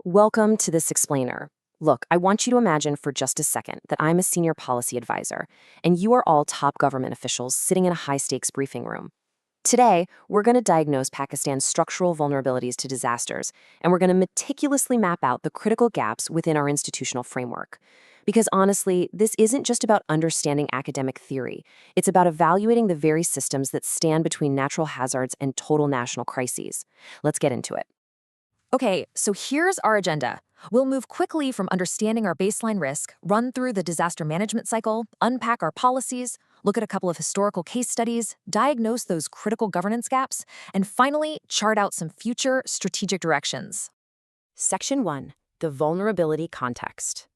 Welcome to this explainer. Look, I want you to imagine for just a second that I'm a senior policy advisor, and you are all top government officials sitting in a high-stakes briefing room. Today, we're going to diagnose Pakistan's structural vulnerabilities to disasters, and we're going to meticulously map out the critical gaps within our institutional framework. Because honestly, this isn't just about understanding academic theory. It's about evaluating the very systems that stand between natural hazards and total national crises. Let's get into it. Okay, so here's our agenda. We'll move quickly from understanding our baseline risk, run through the disaster management cycle, unpack our policies, look at a couple of historical case studies, diagnose those critical governance gaps, and finally, chart out some future strategic directions. Section 1. The vulnerability context.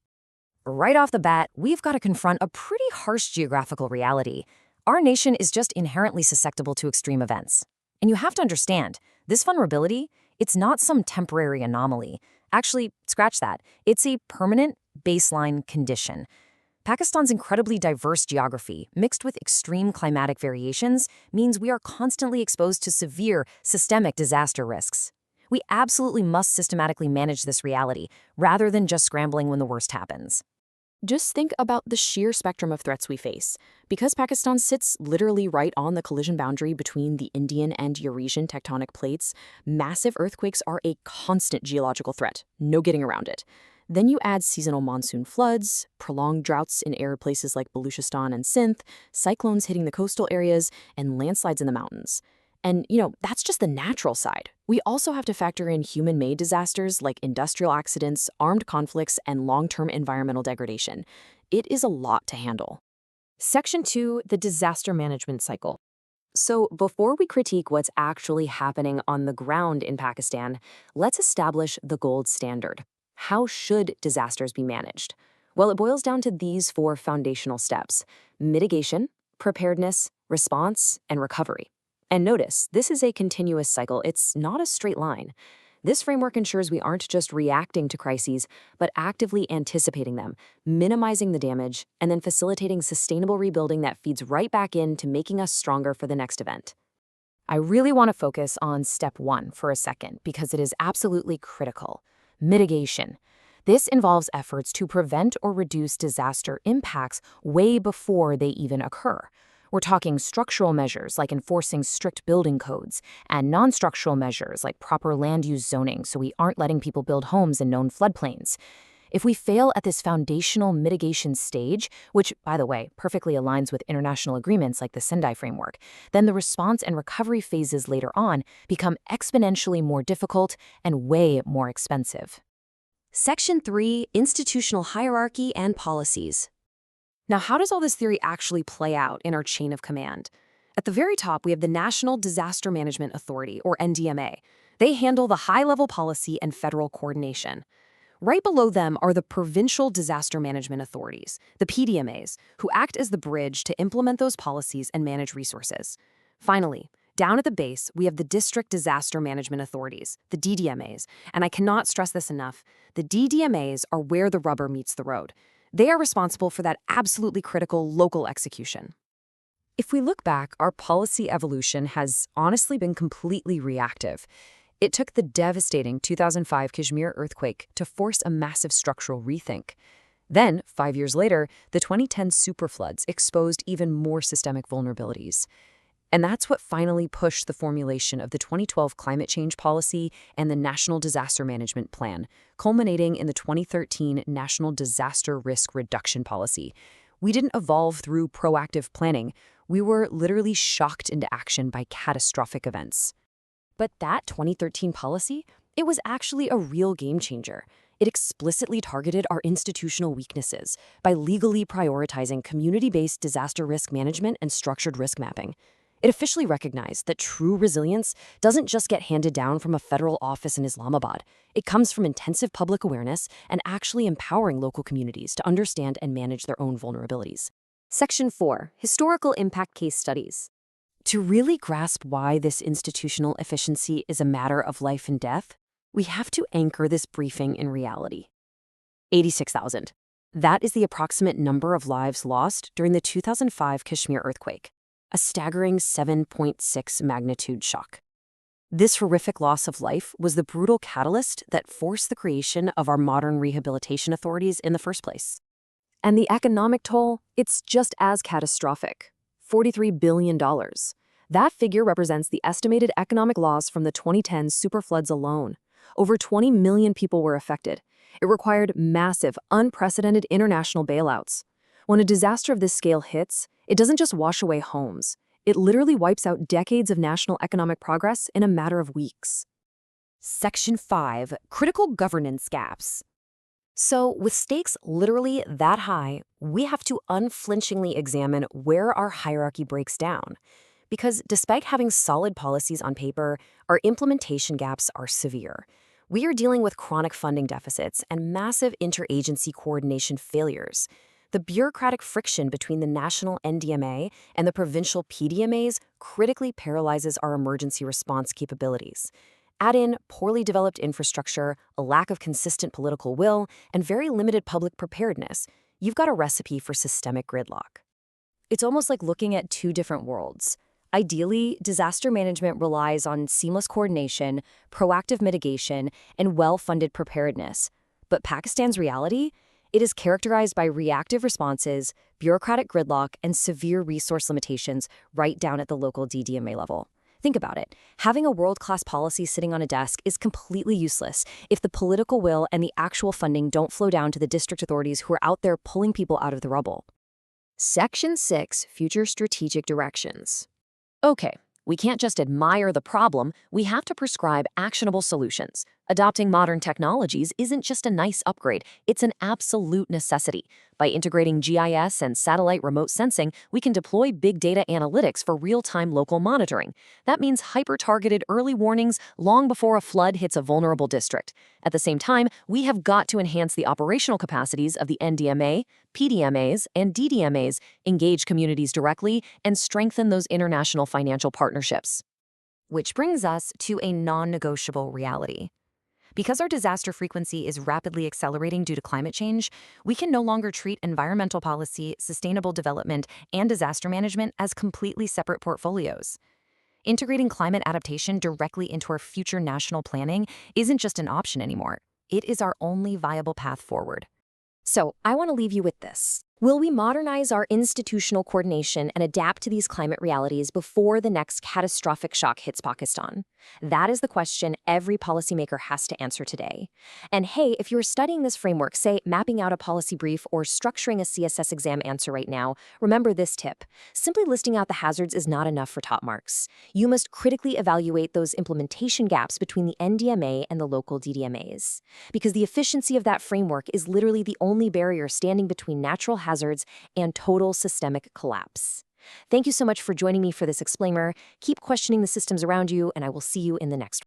Right off the bat, we've got to confront a pretty harsh geographical reality. Our nation is just inherently susceptible to extreme events. And you have to understand, this vulnerability, it's not some temporary anomaly. Actually, scratch that. It's a permanent baseline condition. Pakistan's incredibly diverse geography, mixed with extreme climatic variations, means we are constantly exposed to severe systemic disaster risks. We absolutely must systematically manage this reality, rather than just scrambling when the worst happens. Just think about the sheer spectrum of threats we face. Because Pakistan sits literally right on the collision boundary between the Indian and Eurasian tectonic plates, massive earthquakes are a constant geological threat, no getting around it. Then you add seasonal monsoon floods, prolonged droughts in arid places like Baluchistan and Sindh, cyclones hitting the coastal areas, and landslides in the mountains. And, that's just the natural side. We also have to factor in human-made disasters like industrial accidents, armed conflicts, and long-term environmental degradation. It is a lot to handle. Section 2, the disaster management cycle. So before we critique what's actually happening on the ground in Pakistan, let's establish the gold standard. How should disasters be managed? Well, it boils down to these 4 foundational steps: mitigation, preparedness, response, and recovery. And notice, this is a continuous cycle. It's not a straight line. This framework ensures we aren't just reacting to crises, but actively anticipating them, minimizing the damage, and then facilitating sustainable rebuilding that feeds right back into making us stronger for the next event. I really want to focus on step 1 for a second because it is absolutely critical. Mitigation. This involves efforts to prevent or reduce disaster impacts way before they even occur. We're talking structural measures like enforcing strict building codes and non-structural measures like proper land use zoning so we aren't letting people build homes in known floodplains. If we fail at this foundational mitigation stage, which, by the way, perfectly aligns with international agreements like the Sendai framework, then the response and recovery phases later on become exponentially more difficult and way more expensive. Section 3, institutional hierarchy and policies. Now, how does all this theory actually play out in our chain of command? At the very top, we have the National Disaster Management Authority, or NDMA. They handle the high-level policy and federal coordination. Right below them are the Provincial Disaster Management Authorities, the PDMAs, who act as the bridge to implement those policies and manage resources. Finally, down at the base, we have the District Disaster Management Authorities, the DDMAs, and I cannot stress this enough, the DDMAs are where the rubber meets the road. They are responsible for that absolutely critical local execution. If we look back, our policy evolution has honestly been completely reactive. It took the devastating 2005 Kashmir earthquake to force a massive structural rethink. Then, 5 years later, the 2010 superfloods exposed even more systemic vulnerabilities. And that's what finally pushed the formulation of the 2012 climate change policy and the National Disaster Management Plan, culminating in the 2013 National Disaster Risk Reduction Policy. We didn't evolve through proactive planning. We were literally shocked into action by catastrophic events. But that 2013 policy, it was actually a real game changer. It explicitly targeted our institutional weaknesses by legally prioritizing community-based disaster risk management and structured risk mapping. It officially recognized that true resilience doesn't just get handed down from a federal office in Islamabad. It comes from intensive public awareness and actually empowering local communities to understand and manage their own vulnerabilities. Section 4. Historical Impact Case Studies. To really grasp why this institutional efficiency is a matter of life and death, we have to anchor this briefing in reality. 86,000. That is the approximate number of lives lost during the 2005 Kashmir earthquake, a staggering 7.6 magnitude shock. This horrific loss of life was the brutal catalyst that forced the creation of our modern rehabilitation authorities in the first place. And the economic toll, it's just as catastrophic. $43 billion. That figure represents the estimated economic loss from the 2010 superfloods alone. Over 20 million people were affected. It required massive, unprecedented international bailouts. When a disaster of this scale hits, it doesn't just wash away homes. It literally wipes out decades of national economic progress in a matter of weeks. Section 5. Critical governance gaps. So, with stakes literally that high, we have to unflinchingly examine where our hierarchy breaks down. Because despite having solid policies on paper, our implementation gaps are severe. We are dealing with chronic funding deficits and massive interagency coordination failures. The bureaucratic friction between the national NDMA and the provincial PDMAs critically paralyzes our emergency response capabilities. Add in poorly developed infrastructure, a lack of consistent political will, and very limited public preparedness. You've got a recipe for systemic gridlock. It's almost like looking at two different worlds. Ideally, disaster management relies on seamless coordination, proactive mitigation, and well-funded preparedness. But Pakistan's reality? It is characterized by reactive responses, bureaucratic gridlock, and severe resource limitations right down at the local DDMA level. Think about it. Having a world-class policy sitting on a desk is completely useless if the political will and the actual funding don't flow down to the district authorities who are out there pulling people out of the rubble. Section 6. Future Strategic Directions. Okay, we can't just admire the problem, we have to prescribe actionable solutions. Adopting modern technologies isn't just a nice upgrade, it's an absolute necessity. By integrating GIS and satellite remote sensing, we can deploy big data analytics for real-time local monitoring. That means hyper-targeted early warnings long before a flood hits a vulnerable district. At the same time, we have got to enhance the operational capacities of the NDMA, PDMAs, and DDMAs, engage communities directly, and strengthen those international financial partnerships. Which brings us to a non-negotiable reality. Because our disaster frequency is rapidly accelerating due to climate change, we can no longer treat environmental policy, sustainable development, and disaster management as completely separate portfolios. Integrating climate adaptation directly into our future national planning isn't just an option anymore. It is our only viable path forward. So, I want to leave you with this. Will we modernize our institutional coordination and adapt to these climate realities before the next catastrophic shock hits Pakistan? That is the question every policymaker has to answer today. And hey, if you're studying this framework, say mapping out a policy brief or structuring a CSS exam answer right now, remember this tip. Simply listing out the hazards is not enough for top marks. You must critically evaluate those implementation gaps between the NDMA and the local DDMAs. Because the efficiency of that framework is literally the only barrier standing between natural hazards and total systemic collapse. Thank you so much for joining me for this explainer. Keep questioning the systems around you, and I will see you in the next one.